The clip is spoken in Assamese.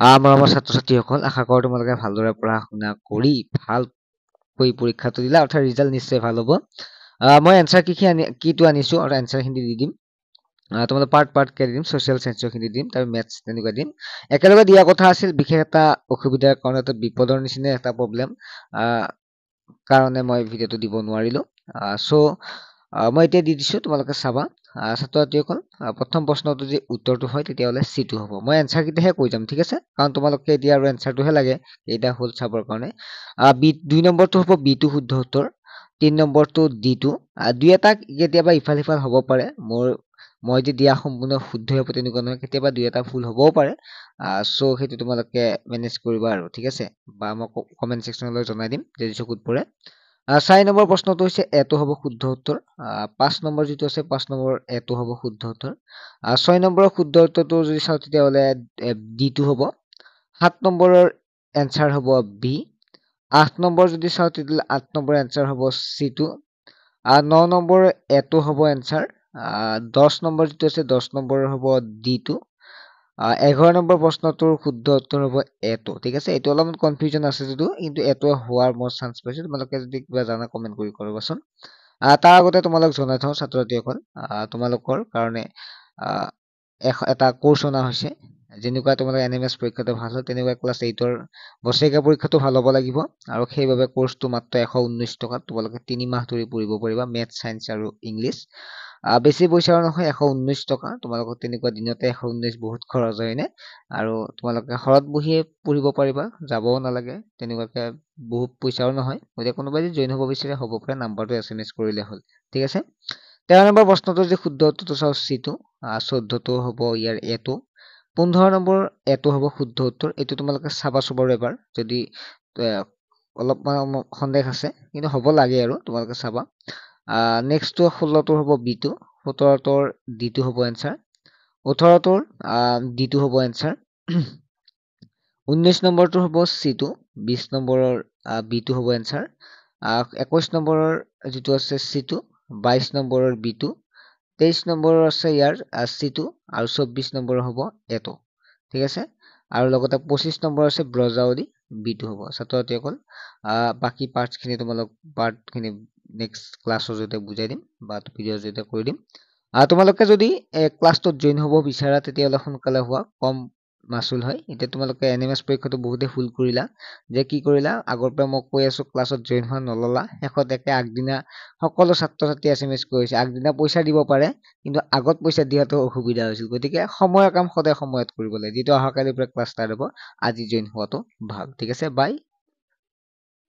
মৰমৰ ছাত্ৰ-ছাত্ৰীসকল, আশা কৰোঁ তোমালোকে ভালদৰে পঢ়া-শুনা কৰি ভালকৈ পৰীক্ষাটো দিলা, অৰ্থাৎ ৰিজাল্ট নিশ্চয় ভাল হ'ব। মই এনচাৰ কিটো আনিছো আৰু এনচাৰখিনি দি দিম। তোমালোক পাৰ্টকে দিম, ছচিয়েল চায়েন্সৰ খিনি দিম, তাৰ মেথছ তেনেকুৱা দিম। একেলগে দিয়া কথা আছিল, বিশেষ এটা অসুবিধাৰ কাৰণে, এটা বিপদৰ নিচিনা এটা প্ৰব্লেম কাৰণে মই ভিডিঅ'টো দিব নোৱাৰিলো। মই এতিয়া দি দিছো, তোমালোকে চাবা। ছাত্ৰ-ছাত্ৰীসকল, প্ৰথম প্ৰশ্নটো যদি উত্তৰটো হয় তেতিয়াহ'লে চিটো হ'ব। মই এনচাৰ কেইটাহে কৈ যাম, ঠিক আছে? কাৰণ তোমালোকে এতিয়া আৰু এনচাৰটোহে লাগে কেইটা হ'ল চাবৰ কাৰণে। 2 নম্বৰটো হ'ব বিটো শুদ্ধ উত্তৰ, 3 নম্বৰটো ডিটো। দুই এটা কেতিয়াবা ইফাল সিফাল হ'ব পাৰে। মই যে দিয়া সম্পূৰ্ণ শুদ্ধ হ'ব তেনেকুৱা নহয়, কেতিয়াবা দুই এটা ভুল হ'বও পাৰে। সেইটো তোমালোকে মেনেজ কৰিবা আৰু, ঠিক আছে? বা মই কমেন্ট ছেকশ্যনলৈ জনাই দিম যদি চকুত পৰে। 4 নম্বৰ প্ৰশ্নটো হৈছে এটো হ'ব শুদ্ধ উত্তৰ। 5 নম্বৰ যিটো আছে 5 নম্বৰ এটো হ'ব শুদ্ধ উত্তৰ। 6 নম্বৰৰ শুদ্ধ উত্তৰটো যদি চাওঁ তেতিয়াহ'লে ডিটো হ'ব। 7 নম্বৰৰ এনচাৰ হ'ব বি। 8 নম্বৰ যদি চাওঁ তেতিয়াহ'লে 8 নম্বৰ এনচাৰ হ'ব চিটো। 9 নম্বৰ এটো হ'ব এনচাৰ। 10 নম্বৰ যিটো আছে 10 নম্বৰ হ'ব ডিটো। 11 নম্বৰ প্ৰশ্নটোৰ শুদ্ধ উত্তৰ হ'ব এটো, ঠিক আছে? এইটো অলপমান কনফিউজন আছে যদিও, কিন্তু এটো হোৱাৰ মই চান্স পাইছো। তোমালোকে যদি কিবা জানা কমেন্ট কৰি কৰিবাচোন। তাৰ আগতে তোমালোক জনাই থওঁ ছাত্ৰ-ছাত্ৰীসকল, তোমালোকৰ কাৰণে এটা কোৰ্চ অনা হৈছে। যেনেকুৱা তোমালোকে NMS পৰীক্ষাটো ভাল হয়, তেনেকুৱা ক্লাছ 8ৰ বছৰেকীয়া পৰীক্ষাটো ভাল হ'ব লাগিব। আৰু সেইবাবে কোৰ্চটো মাত্ৰ 119 টকাত তোমালোকে 3 মাহ ধৰি পঢ়িব পাৰিবা, মেথছ, চায়েন্স আৰু ইংলিছ। বেছি পইচাও নহয়, 119 টকা। তোমালোকৰ তেনেকুৱা দিনতে 119 বহুত খৰচ হয় নে? আৰু তোমালোকে ঘৰত বহিয়ে পঢ়িব পাৰিবা, যাবও নালাগে। তেনেকুৱাকে বহুত পইচাও নহয়। গতিকে কোনোবাই যদি জইন হ'ব বিচাৰে হ'ব পাৰে, নাম্বাৰটো SMS কৰিলে হ'ল, ঠিক আছে? 13 নম্বৰ প্ৰশ্নটো যদি শুদ্ধ উত্তৰটো চাওঁ চিটো। 14টো হ'ব ইয়াৰ এটো। 15 নম্বৰ এটো হ'ব শুদ্ধ উত্তৰ। এইটো তোমালোকে চাবাচোন বাৰু এবাৰ, যদি অলপমান সন্দেহ আছে, কিন্তু হ'ব লাগে আৰু তোমালোকে চাবা। নেক্সটটো 16টোৰ হ'ব বিটো। 17টোৰ ডিটো হ'ব এনচাৰ। 18টোৰ ডিটো হ'ব এনচাৰ। 19 নম্বৰটো হ'ব চিটো। 20 নম্বৰৰ বিটো হ'ব এনচাৰ। 21 নম্বৰৰ যিটো আছে চিটো। 22 নম্বৰৰ বিটো। 23 নম্বৰৰ আছে ইয়াৰ চিটো। আৰু 24 নম্বৰৰ হ'ব এটো, ঠিক আছে? আৰু লগতে 25 নম্বৰ আছে ব্ৰজাৱলী, বিটো হ'ব। ছাত্ৰ-ছাত্ৰীসকল, বাকী পাৰ্টখিনি নেক্সট ক্লাছৰ জৰিয়তে বুজাই দিম বা ভিডিঅ'ৰ জৰিয়তে কৰি দিম। তোমালোকে যদি ক্লাছটোত জইন হ'ব বিচাৰা তেতিয়াহ'লে সোনকালে হোৱা, কম মাচুল হয়। এতিয়া তোমালোকে NMS পৰীক্ষাটো বহুতে ভুল কৰিলা, যে কি কৰিলা, আগৰ পৰা মই কৈ আছো ক্লাছত জইন হোৱা নললা, শেষত আগদিনা সকলো ছাত্ৰ-ছাত্ৰী SMS কৰিছে। আগদিনা পইচা দিব পাৰে, কিন্তু আগত পইচা দিয়াটো অসুবিধা হৈছিল। গতিকে সময়ৰ কাম সদায় সময়ত কৰিব লাগে। যিটো অহাকালিৰ পৰা ক্লাছ ষ্টাৰ্ট হ'ব, আজি জইন হোৱাটো ভাল, ঠিক আছে? বাই।